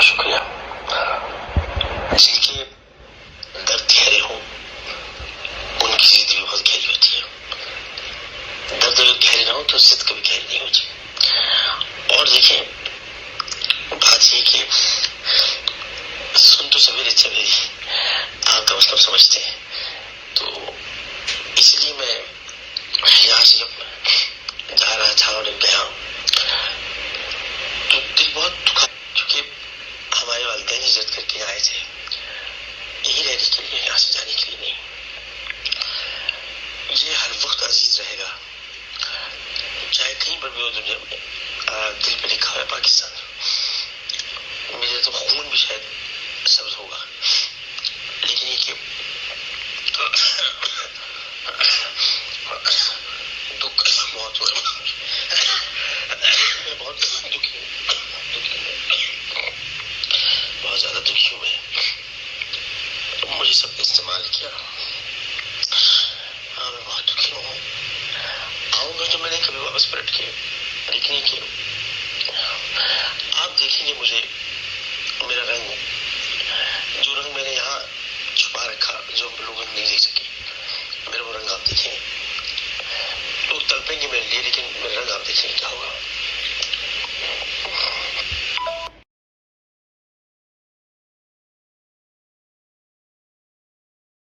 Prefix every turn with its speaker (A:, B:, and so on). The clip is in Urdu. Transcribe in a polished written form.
A: بہت شکریہ. جن کے درد گہرے ہوں ان کی ضد بھی بہت گہری ہوتی ہے. درد اگر گہرے نہ ہو تو ضد کبھی گہری نہیں ہوتی. اور دیکھیں بات یہ کہ سن تو سویرے سویرے آپ کا مطلب سمجھتے ہیں، تو اس لیے میں یہاں سے جب جا رہا تھا اور گیا تو دل بہت دکھا، کیونکہ ہمارے والدین ہجرت کر کے آئے تھے یہی رہنے کے لیے، یہاں سے جانے کے لیے نہیں. یہ ہر وقت عزیز رہے گا، چاہے کہیں پر بھی ہو دنیا میں. دل پہ لکھا ہوا ہے پاکستان. میرے تو خون بھی شاید سبز ہوگا، لیکن یہ کہ دکھ بہت ہوا. میں بہت دکھی ہوں، بہت زیادہ دکھی ہوں. مجھے سب نے استعمال کیا. ہاں میں بہت دکھی ہوں. آؤں گا تو میں نے کبھی واپس پلٹ کے، لیکن یہ کہ آپ دیکھیں گے مجھے، میرا رنگ